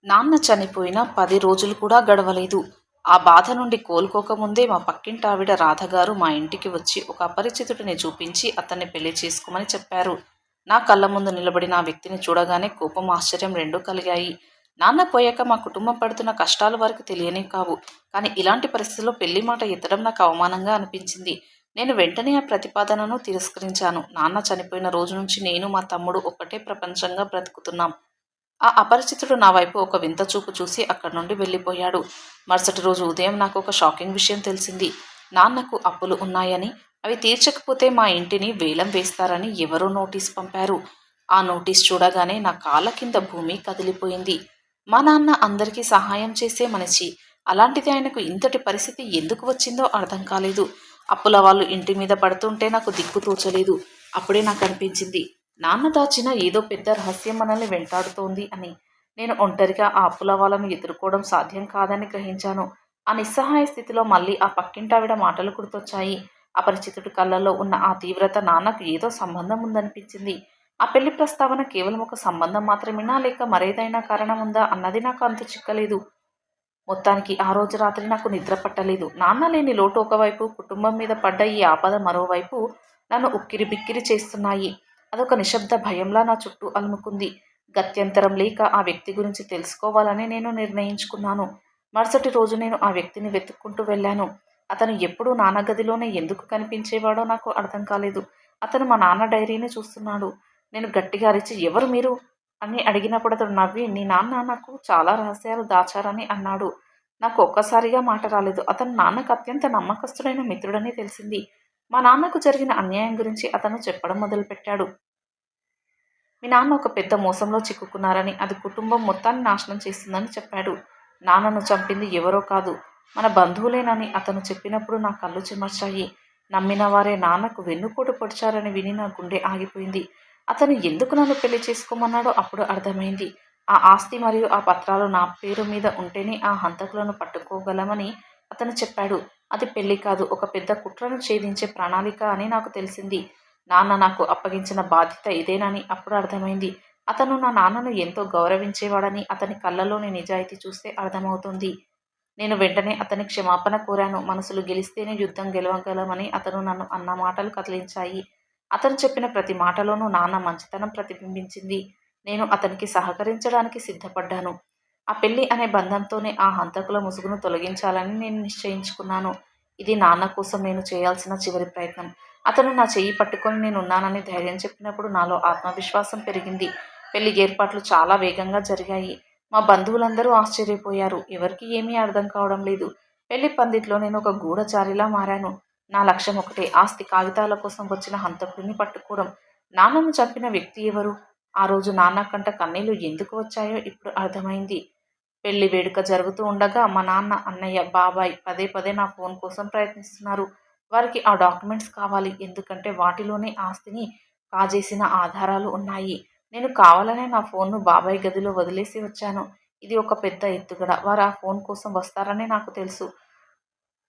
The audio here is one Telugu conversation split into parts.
నాన్న చనిపోయిన 10 రోజులు కూడా గడవలేదు. ఆ బాధ నుండి కోలుకోకముందే మా పక్కింటావిడ రాధగారు మా ఇంటికి వచ్చి ఒక అపరిచితుడిని చూపించి అతన్ని పెళ్లి చేసుకోమని చెప్పారు. నా కళ్ళ ముందు నిలబడిన ఆ వ్యక్తిని చూడగానే కోపం, ఆశ్చర్యం రెండూ కలిగాయి. నాన్న పోయాక మా కుటుంబం పడుతున్న కష్టాలు వారికి తెలియనే కావు. కానీ ఇలాంటి పరిస్థితుల్లో పెళ్లి మాట ఎత్తడం నాకు అవమానంగా అనిపించింది. నేను వెంటనే ఆ ప్రతిపాదనను తిరస్కరించాను. నాన్న చనిపోయిన రోజు నుంచి నేను, మా తమ్ముడు ఒక్కటే ప్రపంచంగా బ్రతుకుతున్నాం. ఆ అపరిచితుడు నా వైపు ఒక వింత చూపు చూసి అక్కడి నుండి వెళ్ళిపోయాడు. మరుసటి రోజు ఉదయం నాకు ఒక షాకింగ్ విషయం తెలిసింది. నాన్నకు అప్పులు ఉన్నాయని, అవి తీర్చకపోతే మా ఇంటిని వేలం వేస్తారని ఎవరో నోటీస్ పంపారు. ఆ నోటీస్ చూడగానే నా కాళ్ళ కింద భూమి కదిలిపోయింది. మా నాన్న అందరికీ సహాయం చేసే మనిషి. అలాంటిది ఆయనకు ఇంతటి పరిస్థితి ఎందుకు వచ్చిందో అర్థం కాలేదు. అప్పుల వాళ్ళు ఇంటి మీద పడుతుంటే నాకు దిక్కు తోచలేదు. అప్పుడే నాకు అనిపించింది, నాన్న దాచిన ఏదో పెద్ద రహస్యం మనల్ని వెంటాడుతోంది అని. నేను ఒంటరిగా ఆ అప్పుల వాళ్ళను ఎదుర్కోవడం సాధ్యం కాదని గ్రహించాను. ఆ నిస్సహాయ స్థితిలో మళ్ళీ ఆ పక్కింటావిడ మాటలు గుర్తొచ్చాయి. అపరిచితుడి కళ్ళల్లో ఉన్న ఆ తీవ్రత నాన్నకు ఏదో సంబంధం ఉందనిపించింది. ఆ పెళ్లి ప్రస్తావన కేవలం ఒక సంబంధం మాత్రమేనా, లేక మరేదైనా కారణం ఉందా అన్నది నాకు అంతు చిక్కలేదు. మొత్తానికి ఆ రోజు రాత్రి నాకు నిద్ర పట్టలేదు. నాన్న లేని లోటు ఒకవైపు, కుటుంబం మీద పడ్డ ఈ ఆపద మరోవైపు నన్ను ఉక్కిరి బిక్కిరి చేస్తున్నాయి. అదొక నిశ్శబ్ద భయంలా నా చుట్టూ అలుముకుంది. గత్యంతరం లేక ఆ వ్యక్తి గురించి తెలుసుకోవాలని నేను నిర్ణయించుకున్నాను. మరుసటి రోజు నేను ఆ వ్యక్తిని వెతుక్కుంటూ వెళ్ళాను. అతను ఎప్పుడూ నాన్న గదిలోనే ఎందుకు కనిపించేవాడో నాకు అర్థం కాలేదు. అతను మా నాన్న డైరీని చూస్తున్నాడు. నేను గట్టిగా అరిచి, "ఎవరు మీరు?" అని అడిగినప్పుడు అతడు నవ్వి, "నీ నాన్న నాకు చాలా రహస్యాలు దాచారని" అన్నాడు. నాకు ఒక్కసారిగా మాట రాలేదు. అతను నాన్నకు అత్యంత నమ్మకస్తుడైన మిత్రుడని తెలిసింది. మా నాన్నకు జరిగిన అన్యాయం గురించి అతను చెప్పడం మొదలుపెట్టాడు. మీ నాన్న ఒక పెద్ద మోసంలో చిక్కుకున్నారని, అది కుటుంబం మొత్తాన్ని నాశనం చేస్తుందని చెప్పాడు. నాన్నను చంపింది ఎవరో కాదు, మన బంధువులేనని అతను చెప్పినప్పుడు నా కళ్ళు చెమర్చాయి. నమ్మిన వారే నాన్నకు వెన్నుపోటు పొడిచారని విని నా గుండె ఆగిపోయింది. అతను ఎందుకు నన్ను పెళ్లి చేసుకోమన్నాడో అప్పుడు అర్థమైంది. ఆ ఆస్తి మరియు ఆ పత్రాలు నా పేరు మీద ఉంటేనే ఆ హంతకులను పట్టుకోగలమని అతను చెప్పాడు. అది పెళ్లి కాదు, ఒక పెద్ద కుట్రను ఛేదించే ప్రణాళిక అని నాకు తెలిసింది. నాన్న నాకు అప్పగించిన బాధ్యత ఇదేనని అప్పుడు అర్థమైంది. అతను నా నాన్నను ఎంతో గౌరవించేవాడని అతని కళ్ళలోని నిజాయితీ చూస్తే అర్థమవుతుంది. నేను వెంటనే అతని క్షమాపణ కోరాను. మనసులు గెలిస్తేనే యుద్ధం గెలవగలమని అతను నన్ను అన్న మాటలు కదిలించాయి. అతను చెప్పిన ప్రతి మాటలోనూ నాన్న మంచితనం ప్రతిబింబించింది. నేను అతనికి సహకరించడానికి సిద్ధపడ్డాను. ఆ పెళ్లి అనే బంధంతోనే ఆ హంతకుల ముసుగును తొలగించాలని నేను నిశ్చయించుకున్నాను. ఇది నాన్న కోసం నేను చేయాల్సిన చివరి ప్రయత్నం. అతను నా చెయ్యి పట్టుకొని నేనున్నానని ధైర్యం చెప్పినప్పుడు నాలో ఆత్మవిశ్వాసం పెరిగింది. పెళ్లి ఏర్పాట్లు చాలా వేగంగా జరిగాయి. మా బంధువులందరూ ఆశ్చర్యపోయారు. ఎవరికీ ఏమీ అర్థం కావడం లేదు. పెళ్లి పందిట్లో నేను ఒక గూఢచారిలా మారాను. నా లక్ష్యం ఒకటే, ఆస్తి కాగితాల కోసం వచ్చిన హంతకుడిని పట్టుకోవడం. నాన్నను చంపిన వ్యక్తి ఎవరు? ఆ రోజు నాన్న కంట కన్నీళ్లు ఎందుకు వచ్చాయో ఇప్పుడు అర్థమైంది. పెళ్లి వేడుక జరుగుతూ ఉండగా మా నాన్న, అన్నయ్య, బాబాయ్ పదే పదే నా ఫోన్ కోసం ప్రయత్నిస్తున్నారు. వారికి ఆ డాక్యుమెంట్స్ కావాలి. ఎందుకంటే వాటిలోనే ఆస్తిని కాజేసిన ఆధారాలు ఉన్నాయి. నేను కావాలనే నా ఫోన్ను బాబాయ్ గదిలో వదిలేసి వచ్చాను. ఇది ఒక పెద్ద ఎత్తుగడ. వారు ఆ ఫోన్ కోసం వస్తారని నాకు తెలుసు.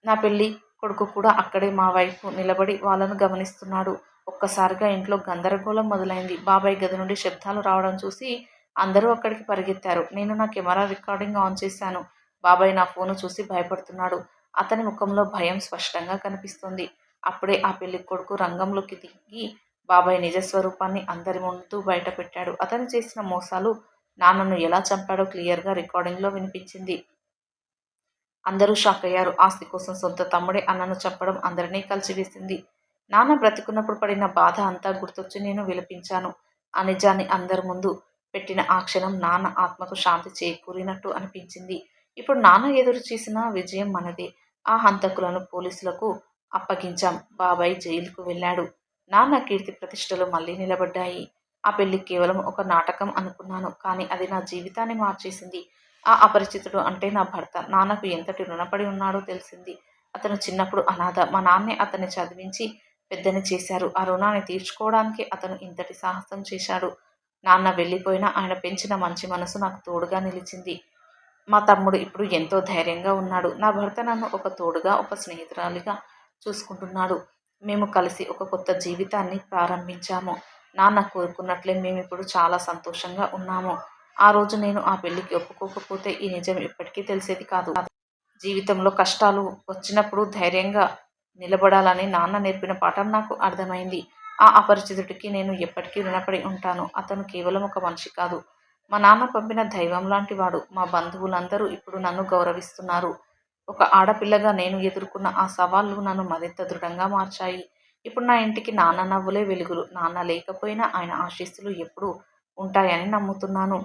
నా పెళ్లి కొడుకు కూడా అక్కడే మా వైపు నిలబడి వాళ్ళను గమనిస్తున్నాడు. ఒక్కసారిగా ఇంట్లో గందరగోళం మొదలైంది. బాబాయ్ గది నుండి శబ్దాలు రావడం చూసి అందరూ అక్కడికి పరిగెత్తారు. నేను నా కెమెరా రికార్డింగ్ ఆన్ చేశాను. బాబాయ్ నా ఫోను చూసి భయపడుతున్నాడు. అతని ముఖంలో భయం స్పష్టంగా కనిపిస్తుంది. అప్పుడే ఆ పెళ్లి కొడుకు రంగంలోకి దిగి బాబాయ్ నిజ స్వరూపాన్ని అందరి ముందు బయట పెట్టాడు. అతను చేసిన మోసాలు, నాన్నను ఎలా చంపాడో క్లియర్‌గా రికార్డింగ్‌లో వినిపించింది. అందరూ షాకయ్యారు. ఆస్తి కోసం సొంత తమ్ముడే అన్నను చంపడం అందరినీ కలిచివేసింది. నాన్న బ్రతికున్నప్పుడు పడిన బాధ అంతా గుర్తొచ్చి నేను విలపించాను. ఆ నిజాన్ని అందరి ముందు పెట్టిన ఆ క్షణం నాన్న ఆత్మకు శాంతి చేకూరినట్టు అనిపించింది. ఇప్పుడు నాన్న ఎదురు చూసిన విజయం మనదే. ఆ హంతకులను పోలీసులకు అప్పగించాం. బాబాయ్ జైలుకు వెళ్ళాడు. నాన్న కీర్తి ప్రతిష్టలు మళ్ళీ నిలబడ్డాయి. ఆ పెళ్లి కేవలం ఒక నాటకం అనుకున్నాను. కానీ అది నా జీవితాన్ని మార్చేసింది. ఆ అపరిచితుడు అంటే నా భర్త. నాన్నకు ఎంతటి రుణపడి ఉన్నాడో తెలిసింది. అతను చిన్నప్పుడు అనాథ. మా నాన్నే అతన్ని చదివించి పెద్దని చేశారు. ఆ రుణాన్ని తీర్చుకోవడానికే అతను ఇంతటి సాహసం చేశాడు. నాన్న వెళ్ళిపోయినా ఆయన పెంచిన మంచి మనసు నాకు తోడుగా నిలిచింది. మా తమ్ముడు ఇప్పుడు ఎంతో ధైర్యంగా ఉన్నాడు. నా భర్త నన్ను ఒక తోడుగా, ఒక స్నేహితురాలిగా చూసుకుంటున్నాడు. మేము కలిసి ఒక కొత్త జీవితాన్ని ప్రారంభించాము. నాన్న కోరుకున్నట్లే మేమిప్పుడు చాలా సంతోషంగా ఉన్నాము. ఆ రోజు నేను ఆ పెళ్లికి ఒప్పుకోకపోతే ఈ నిజం ఎప్పటికీ తెలిసేది కాదు. జీవితంలో కష్టాలు వచ్చినప్పుడు ధైర్యంగా నిలబడాలని నాన్న నేర్పిన పాఠం నాకు అర్థమైంది. ఆ అపరిచితుడికి నేను ఎప్పటికీ రుణపడి ఉంటాను. అతను కేవలం ఒక మనిషి కాదు. మా నాన్న పంపిన దైవం లాంటివాడు. మా బంధువులందరూ ఇప్పుడు నన్ను గౌరవిస్తున్నారు. ఒక ఆడపిల్లగా నేను ఎదుర్కొన్న ఆ సవాళ్లు నన్ను మరింత దృఢంగా మార్చాయి. ఇప్పుడు నా ఇంటికి నాన్న నవ్వులే వెలుగులు. నాన్న లేకపోయినా ఆయన ఆశీస్సులు ఎప్పుడూ ఉంటాయని నమ్ముతున్నాను.